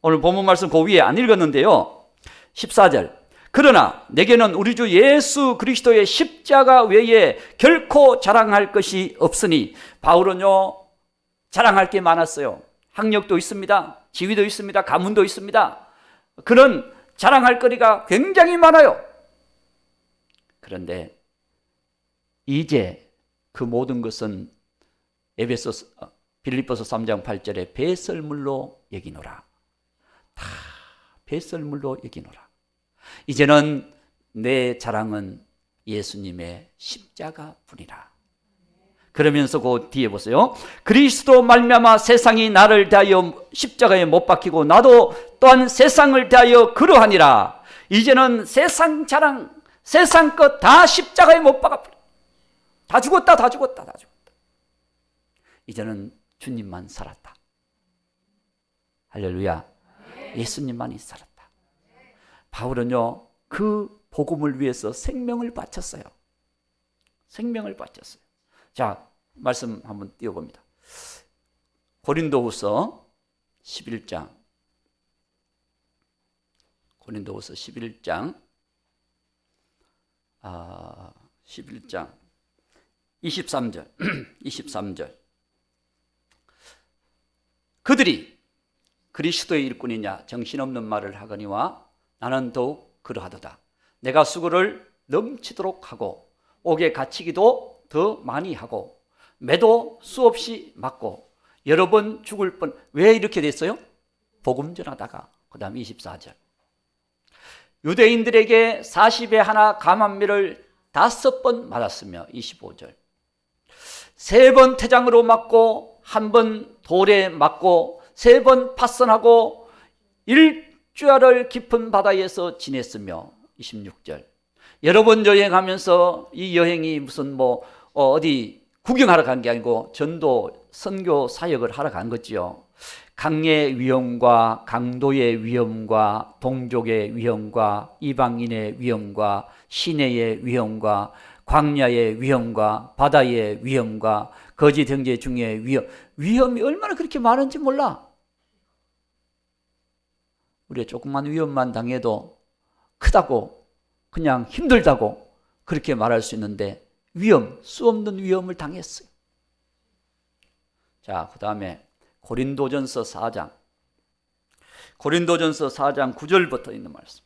오늘 본문 말씀 그 위에 안 읽었는데요. 14절. 그러나 내게는 우리 주 예수 그리스도의 십자가 외에 결코 자랑할 것이 없으니. 바울은요, 자랑할 게 많았어요. 학력도 있습니다. 지위도 있습니다. 가문도 있습니다. 그런 자랑할 거리가 굉장히 많아요. 그런데 이제 그 모든 것은 빌립보서 3장 8절에 배설물로 여기노라. 다 배설물로 여기노라. 이제는 내 자랑은 예수님의 십자가 뿐이라. 그러면서 그 뒤에 보세요. 그리스도 말미암아 세상이 나를 대하여 십자가에 못 박히고 나도 또한 세상을 대하여 그러하니라. 이제는 세상 자랑, 세상 것 다 십자가에 못 박아. 다 죽었다. 이제는 주님만 살았다. 할렐루야. 예수님만이 살았다. 바울은요, 그 복음을 위해서 생명을 바쳤어요. 생명을 바쳤어요. 자, 말씀 한번 띄워봅니다. 고린도후서 11장. 고린도후서 11장 23절 23절 그들이 그리스도의 일꾼이냐 정신없는 말을 하거니와 나는 더욱 그러하도다. 내가 수고를 넘치도록 하고 옥에 갇히기도 더 많이 하고 매도 수없이 맞고 여러 번 죽을 뻔. 왜 이렇게 됐어요? 복음 전하다가. 그 다음 24절 유대인들에게 40에 하나 감한매를 5번 맞았으며 25절 3번 태장으로 맞고 1번 돌에 맞고 3번 파선하고 일주야를 깊은 바다에서 지냈으며 26절 여러 번 여행하면서 이 여행이 무슨 어디 구경하러 간 게 아니고 전도 선교 사역을 하러 간 거지요. 강의 위험과 강도의 위험과 동족의 위험과 이방인의 위험과 시내의 위험과 광야의 위험과 바다의 위험과 거짓 형제 중에 위험이 얼마나 그렇게 많은지 몰라. 우리가 조그만 위험만 당해도 크다고 그냥 힘들다고 그렇게 말할 수 있는데 수 없는 위험을 당했어요. 자, 그 다음에 고린도전서 4장 9절부터 있는 말씀.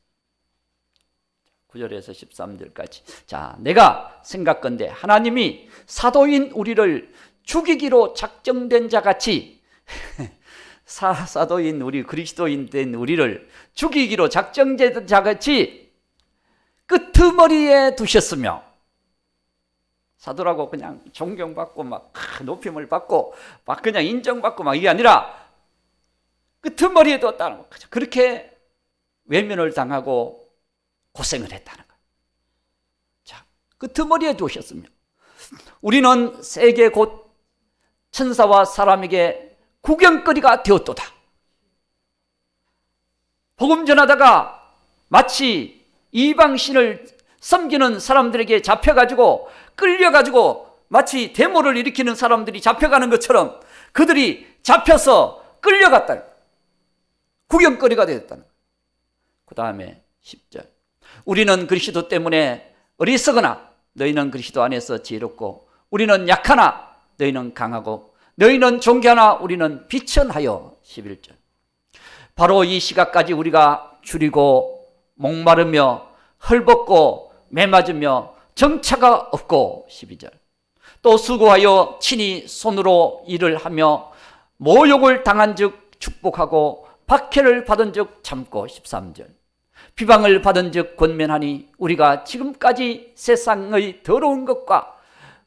9절에서 13절까지. 자, 내가 생각건대 하나님이 사도인 우리를 죽이기로 작정된 자같이 사도인 우리 그리스도인 된 우리를 죽이기로 작정된 자같이 끄트머리에 두셨으며 사도라고 그냥 존경받고 막 높임을 받고 막 그냥 인정받고 막 이게 아니라 끄트머리에 뒀다는 거죠. 그렇게 외면을 당하고 고생을 했다는 거예요. 자, 끄트머리에 두셨으며 우리는 세계 곧 천사와 사람에게 구경거리가 되었도다. 복음 전하다가 마치 이방신을 섬기는 사람들에게 잡혀가지고 끌려가지고 마치 데모를 일으키는 사람들이 잡혀가는 것처럼 그들이 잡혀서 끌려갔다. 구경거리가 되었다는 거예요. 그 다음에 10절 우리는 그리스도 때문에 어리석으나 너희는 그리스도 안에서 지혜롭고 우리는 약하나 너희는 강하고 너희는 존귀하나 우리는 비천하여 11절 바로 이 시각까지 우리가 줄이고 목마르며 헐벗고 매맞으며 정차가 없고 12절 또 수고하여 친히 손으로 일을 하며 모욕을 당한 즉 축복하고 박해를 받은 즉 참고 13절 비방을 받은 즉 권면하니 우리가 지금까지 세상의 더러운 것과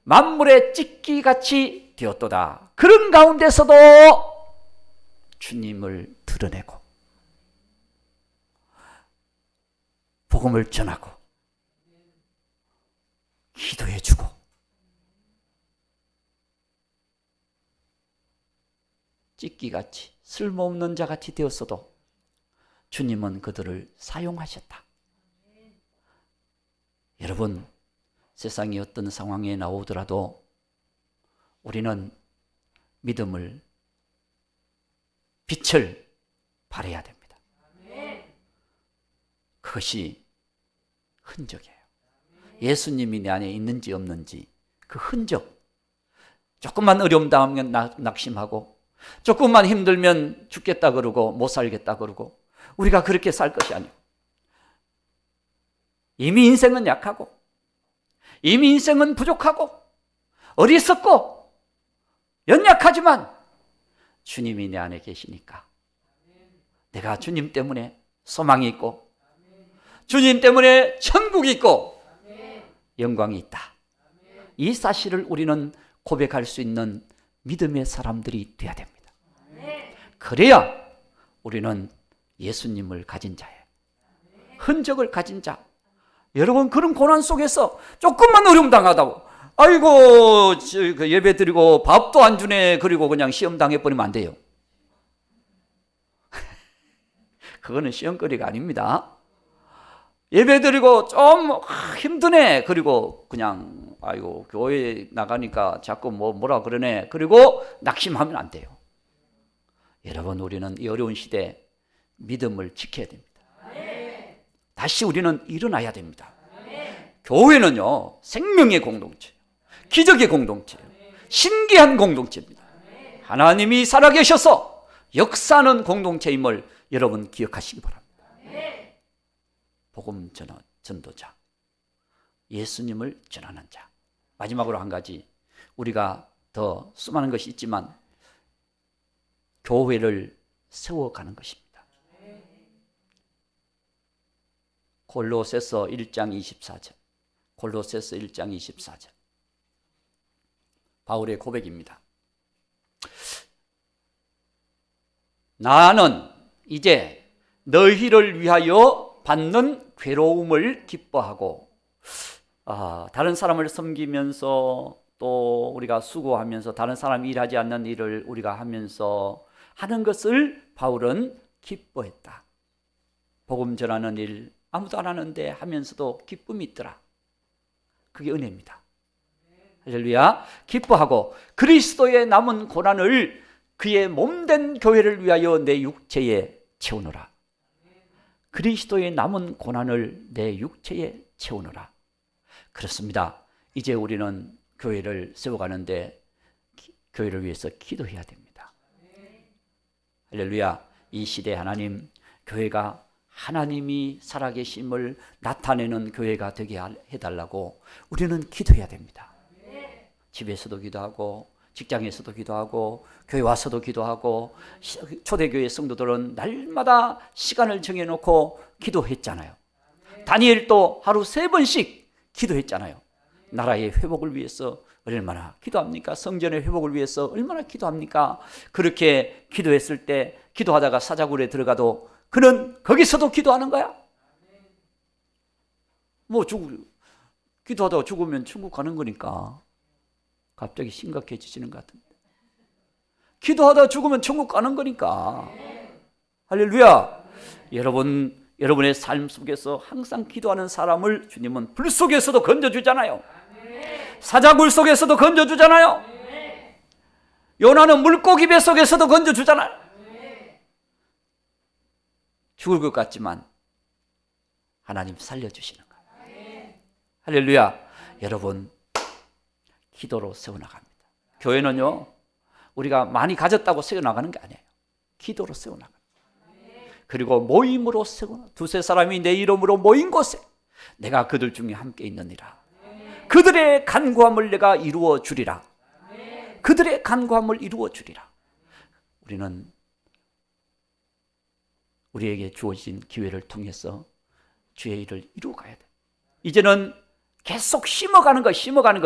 만물의 찢기같이 되었도다. 그런 가운데서도 주님을 드러내고 복음을 전하고 기도해주고 찢기같이 쓸모없는 자같이 되었어도 주님은 그들을 사용하셨다. 여러분, 세상이 어떤 상황에 나오더라도 우리는 믿음을, 빛을 발해야 됩니다. 그것이 흔적이에요. 예수님이 내 안에 있는지 없는지 그 흔적. 조금만 어려움 당하면 낙심하고 조금만 힘들면 죽겠다 그러고 못 살겠다 그러고 우리가 그렇게 살 것이 아니고 이미 인생은 약하고 이미 인생은 부족하고 어리석고 연약하지만 주님이 내 안에 계시니까 내가 주님 때문에 소망이 있고 주님 때문에 천국이 있고 영광이 있다. 이 사실을 우리는 고백할 수 있는 믿음의 사람들이 되어야 됩니다. 그래야 우리는 예수님을 가진 자예요. 흔적을 가진 자. 여러분, 그런 고난 속에서 조금만 어려움 당하다고 아이고 그 예배 드리고 밥도 안 주네 그리고 그냥 시험 당해버리면 안 돼요. 그거는 시험거리가 아닙니다. 예배 드리고 좀 힘드네 그리고 그냥 아이고 교회 나가니까 자꾸 뭐라 그러네 그리고 낙심하면 안 돼요. 여러분, 우리는 이 어려운 시대에 믿음을 지켜야 됩니다. 다시 우리는 일어나야 됩니다. 교회는요, 생명의 공동체, 기적의 공동체, 신기한 공동체입니다. 하나님이 살아계셔서 역사하는 공동체임을 여러분 기억하시기 바랍니다. 복음 전도자, 예수님을 전하는 자. 마지막으로 한 가지, 우리가 더 수많은 것이 있지만 교회를 세워가는 것입니다. 골로새서 1장 24절. 골로새서 1장 24절. 바울의 고백입니다. 나는 이제 너희를 위하여 받는 괴로움을 기뻐하고, 다른 사람을 섬기면서 또 우리가 수고하면서 다른 사람이 일하지 않는 일을 우리가 하면서 하는 것을 바울은 기뻐했다. 복음 전하는 일 아무도 안 하는데 하면서도 기쁨이 있더라. 그게 은혜입니다. 할렐루야. 기뻐하고 그리스도의 남은 고난을 그의 몸된 교회를 위하여 내 육체에 채우노라. 그리스도의 남은 고난을 내 육체에 채우노라. 그렇습니다. 이제 우리는 교회를 세워가는데 교회를 위해서 기도해야 됩니다. 할렐루야. 이 시대 하나님, 교회가 하나님이 살아계심을 나타내는 교회가 되게 해달라고 우리는 기도해야 됩니다. 집에서도 기도하고 직장에서도 기도하고 교회 와서도 기도하고, 초대교회 성도들은 날마다 시간을 정해놓고 기도했잖아요. 다니엘도 하루 3번씩 기도했잖아요. 나라의 회복을 위해서 얼마나 기도합니까? 성전의 회복을 위해서 얼마나 기도합니까? 그렇게 기도했을 때, 기도하다가 사자굴에 들어가도 그는 거기서도 기도하는 거야. 기도하다가 죽으면 천국 가는 거니까 갑자기 심각해지시는 것 같은데, 기도하다가 죽으면 천국 가는 거니까. 할렐루야. 여러분의 삶 속에서 항상 기도하는 사람을 주님은 불 속에서도 건져주잖아요. 사자굴 속에서도 건져주잖아요. 요나는 물고기 배 속에서도 건져주잖아요. 죽을 것 같지만 하나님 살려주시는 거예요. 할렐루야. 여러분, 기도로 세워나갑니다. 교회는요, 우리가 많이 가졌다고 세워나가는 게 아니에요. 기도로 세워나갑니다. 그리고 모임으로 세워나가. 2-3 사람이 내 이름으로 모인 곳에 내가 그들 중에 함께 있느니라. 그들의 간구함을 내가 이루어 주리라. 그들의 간구함을 이루어 주리라. 우리는 우리에게 주어진 기회를 통해서 주의 일을 이루어 가야 돼. 이제는 계속 심어가는 거. 심어가는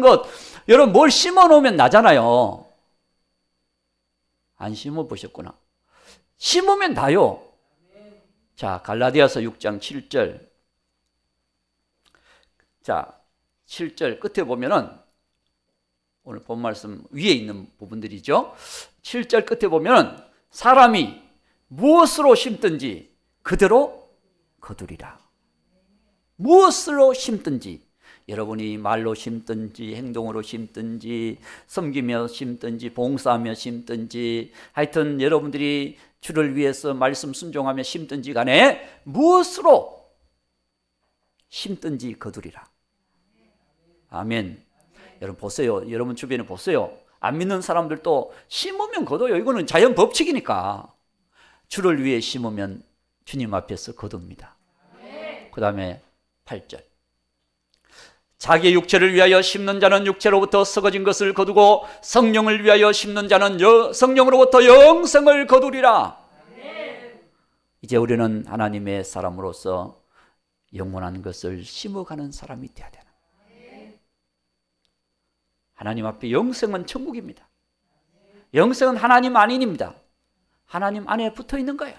것. 여러분, 뭘 심어 놓으면 나잖아요. 안 심어 보셨구나. 심으면 나요. 자, 갈라디아서 6장 7절. 자, 7절 끝에 보면은, 오늘 본 말씀 위에 있는 부분들이죠. 7절 끝에 보면은, 사람이 무엇으로 심든지 그대로 거두리라. 무엇으로 심든지, 여러분이 말로 심든지 행동으로 심든지 섬기며 심든지 봉사하며 심든지, 하여튼 여러분들이 주를 위해서 말씀 순종하며 심든지 간에 무엇으로 심든지 거두리라. 아멘. 여러분 보세요. 여러분 주변에 보세요. 안 믿는 사람들도 심으면 거둬요. 이거는 자연 법칙이니까. 주를 위해 심으면 주님 앞에서 거둡니다. 그 다음에 8절. 자기 육체를 위하여 심는 자는 육체로부터 썩어진 것을 거두고 성령을 위하여 심는 자는 성령으로부터 영생을 거두리라. 이제 우리는 하나님의 사람으로서 영원한 것을 심어가는 사람이 되어야 되나. 하나님 앞에 영생은 천국입니다. 영생은 하나님 안인입니다. 하나님 안에 붙어 있는 거예요.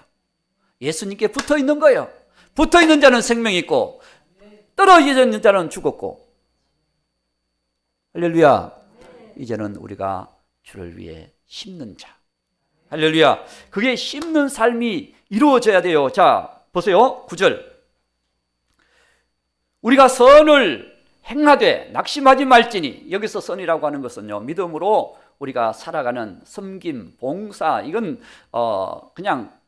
예수님께 붙어 있는 거예요. 붙어 있는 자는 생명이 있고 떨어져 있는 자는 죽었고. 할렐루야. 이제는 우리가 주를 위해 심는 자. 할렐루야. 그게 심는 삶이 이루어져야 돼요. 자, 보세요. 9절. 우리가 선을 행하되 낙심하지 말지니. 여기서 선이라고 하는 것은요, 믿음으로 우리가 살아가는 섬김, 봉사, 이건 그냥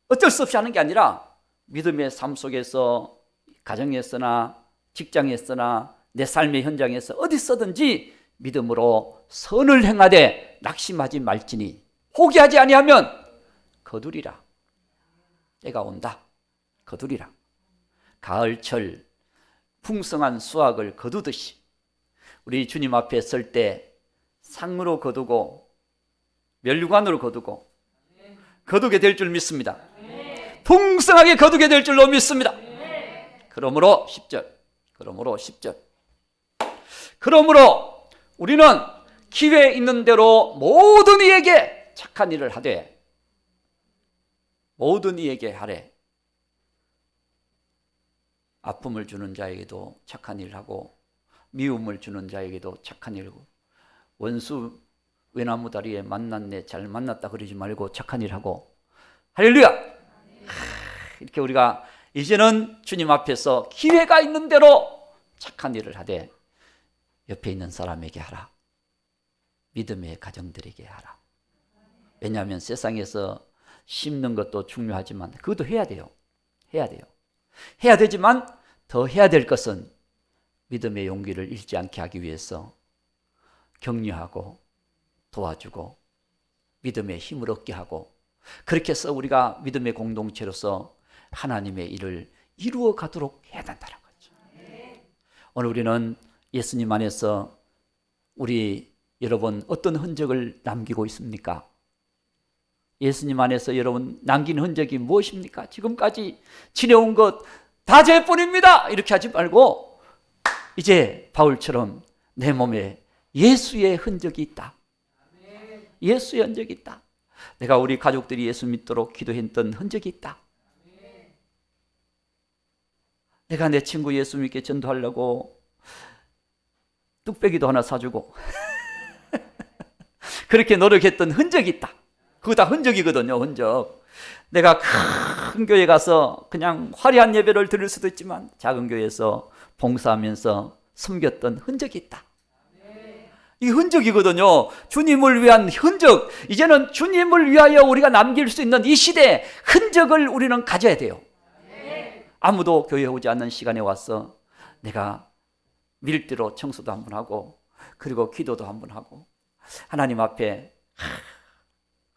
어쩔 수 없이 하는 게 아니라 믿음의 삶 속에서, 가정에서나 직장에서나 내 삶의 현장에서 어디서든지 믿음으로 선을 행하되 낙심하지 말지니 포기하지 아니하면 거두리라. 때가 온다. 거두리라. 가을철 풍성한 수확을 거두듯이 우리 주님 앞에 설 때 상으로 거두고 멸류관으로 거두고 거두게 될 줄 믿습니다. 풍성하게 거두게 될 줄로 믿습니다. 그러므로 10절. 그러므로 우리는 기회 있는 대로 모든 이에게 착한 일을 하되, 모든 이에게 하래. 아픔을 주는 자에게도 착한 일을 하고, 미움을 주는 자에게도 착한 일을 하고, 원수 외나무 다리에 만났네, 잘 만났다 그러지 말고 착한 일을 하고. 할렐루야. 이렇게 우리가 이제는 주님 앞에서 기회가 있는 대로 착한 일을 하되 옆에 있는 사람에게 하라. 믿음의 가정들에게 하라. 왜냐하면 세상에서 심는 것도 중요하지만 그것도 해야 돼요. 해야 되지만 더 해야 될 것은 믿음의 용기를 잃지 않게 하기 위해서 격려하고 도와주고 믿음의 힘을 얻게 하고, 그렇게 해서 우리가 믿음의 공동체로서 하나님의 일을 이루어 가도록 해야 된다는 거죠. 오늘 우리는 예수님 안에서 우리 여러분 어떤 흔적을 남기고 있습니까? 예수님 안에서 여러분 남긴 흔적이 무엇입니까? 지금까지 지내온 것 다 죄뿐입니다 이렇게 하지 말고, 이제 바울처럼 내 몸에 예수의 흔적이 있다. 예수의 흔적이 있다. 내가 우리 가족들이 예수 믿도록 기도했던 흔적이 있다. 내가 내 친구 예수 믿게 전도하려고 뚝배기도 하나 사주고 그렇게 노력했던 흔적이 있다. 그거 다 흔적이거든요. 흔적. 내가 큰 교회 가서 그냥 화려한 예배를 드릴 수도 있지만 작은 교회에서 봉사하면서 섬겼던 흔적이 있다. 이 흔적이거든요. 주님을 위한 흔적. 이제는 주님을 위하여 우리가 남길 수 있는 이 시대에 흔적을 우리는 가져야 돼요. 아무도 교회에 오지 않는 시간에 와서 내가 밀대로 청소도 한번 하고, 그리고 기도도 한번 하고, 하나님 앞에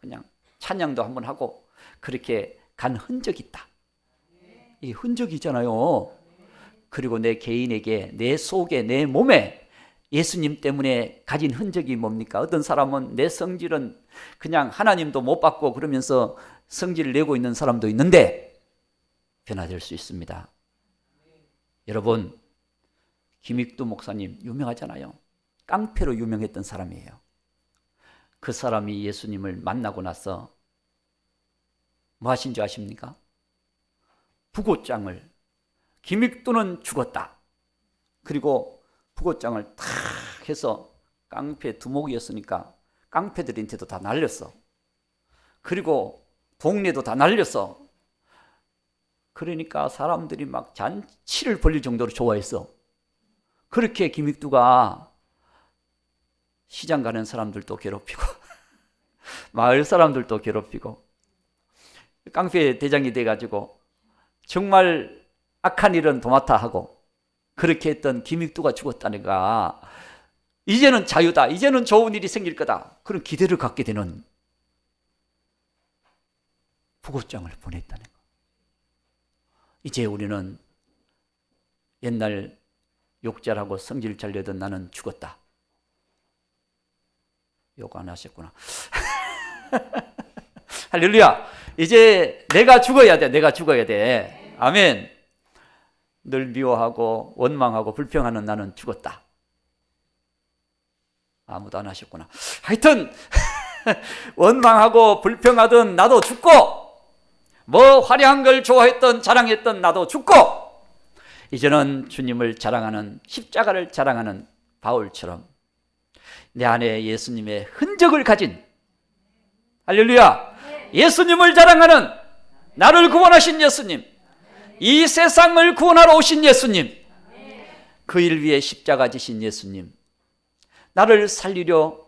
그냥 찬양도 한번 하고, 그렇게 간 흔적이 있다. 이 흔적이잖아요. 그리고 내 개인에게, 내 속에, 내 몸에 예수님 때문에 가진 흔적이 뭡니까? 어떤 사람은 내 성질은 그냥 하나님도 못 받고 그러면서 성질을 내고 있는 사람도 있는데 변화될 수 있습니다. 여러분, 김익두 목사님 유명하잖아요. 깡패로 유명했던 사람이에요. 그 사람이 예수님을 만나고 나서 뭐 하신 줄 아십니까? 부고장을, 김익두는 죽었다. 그리고 부고장을 탁 해서, 깡패 두목이었으니까 깡패들한테도 다 날렸어. 그리고 동네도 다 날렸어. 그러니까 사람들이 막 잔치를 벌릴 정도로 좋아했어. 그렇게 김익두가 시장 가는 사람들도 괴롭히고 마을 사람들도 괴롭히고 깡패 대장이 돼가지고 정말 악한 일은 도맡아 하고 그렇게 했던 김익두가 죽었다니까 이제는 자유다, 이제는 좋은 일이 생길 거다, 그런 기대를 갖게 되는 부고장을 보냈다는 거. 이제 우리는 옛날 욕잘하고 성질 잘 내던 나는 죽었다. 욕 안 하셨구나. 할렐루야. 이제 내가 죽어야 돼. 내가 죽어야 돼. 아멘. 늘 미워하고 원망하고 불평하는 나는 죽었다. 아무도 안 하셨구나. 하여튼 원망하고 불평하던 나도 죽고, 뭐 화려한 걸 좋아했던 자랑했던 나도 죽고, 이제는 주님을 자랑하는, 십자가를 자랑하는 바울처럼 내 안에 예수님의 흔적을 가진, 할렐루야, 예수님을 자랑하는, 나를 구원하신 예수님, 이 세상을 구원하러 오신 예수님, 그 일 위에 십자가 지신 예수님, 나를 살리려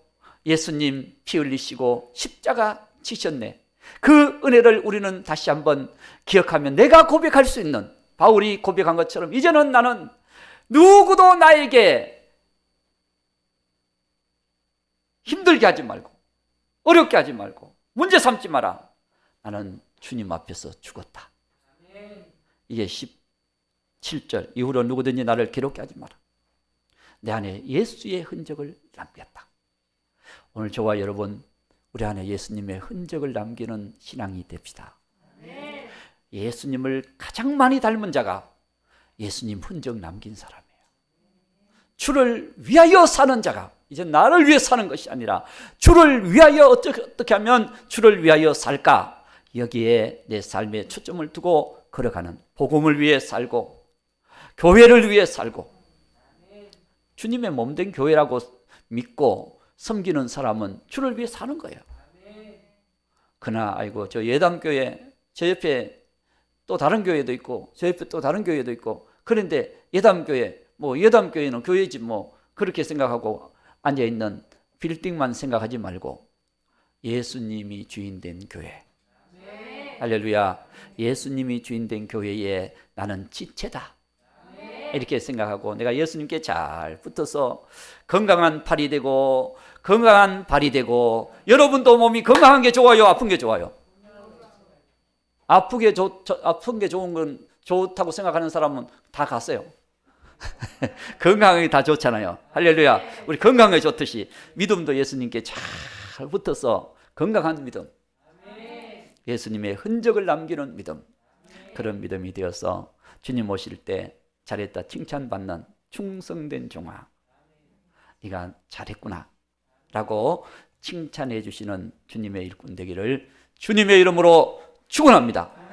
예수님 피 흘리시고 십자가 지셨네. 그 은혜를 우리는 다시 한번 기억하며 내가 고백할 수 있는, 바울이 고백한 것처럼 이제는 나는 누구도 나에게 힘들게 하지 말고 어렵게 하지 말고 문제 삼지 마라. 나는 주님 앞에서 죽었다. 이게 17절 이후로 누구든지 나를 괴롭게 하지 마라. 내 안에 예수의 흔적을 남겼다. 오늘 저와 여러분, 우리 안에 예수님의 흔적을 남기는 신앙이 됩시다. 예수님을 가장 많이 닮은 자가 예수님 흔적 남긴 사람이에요. 주를 위하여 사는 자가, 이제 나를 위해 사는 것이 아니라 주를 위하여 어떻게 하면 주를 위하여 살까, 여기에 내 삶에 초점을 두고 걸어가는, 복음을 위해 살고 교회를 위해 살고 주님의 몸된 교회라고 믿고 섬기는 사람은 주를 위해 사는 거예요. 그러나 아이고 저 예당교회, 저 옆에 또 다른 교회도 있고 저 옆에 또 다른 교회도 있고, 그런데 예당교회, 뭐 예당교회는 교회지 뭐, 그렇게 생각하고 앉아있는 빌딩만 생각하지 말고 예수님이 주인된 교회, 할렐루야, 예수님이 주인된 교회에 나는 지체다, 이렇게 생각하고 내가 예수님께 잘 붙어서 건강한 팔이 되고 건강한 발이 되고, 여러분도 몸이 건강한 게 좋아요, 아픈 게 좋아요? 아픈 게 좋은 건 좋다고 생각하는 사람은 다 갔어요. 건강하게 다 좋잖아요. 할렐루야. 우리 건강하게 좋듯이 믿음도 예수님께 잘 붙어서 건강한 믿음, 예수님의 흔적을 남기는 믿음, 그런 믿음이 되어서 주님 오실 때 잘했다 칭찬받는 충성된 종아, 네가 잘했구나 라고 칭찬해 주시는 주님의 일꾼 되기를 주님의 이름으로 축원합니다.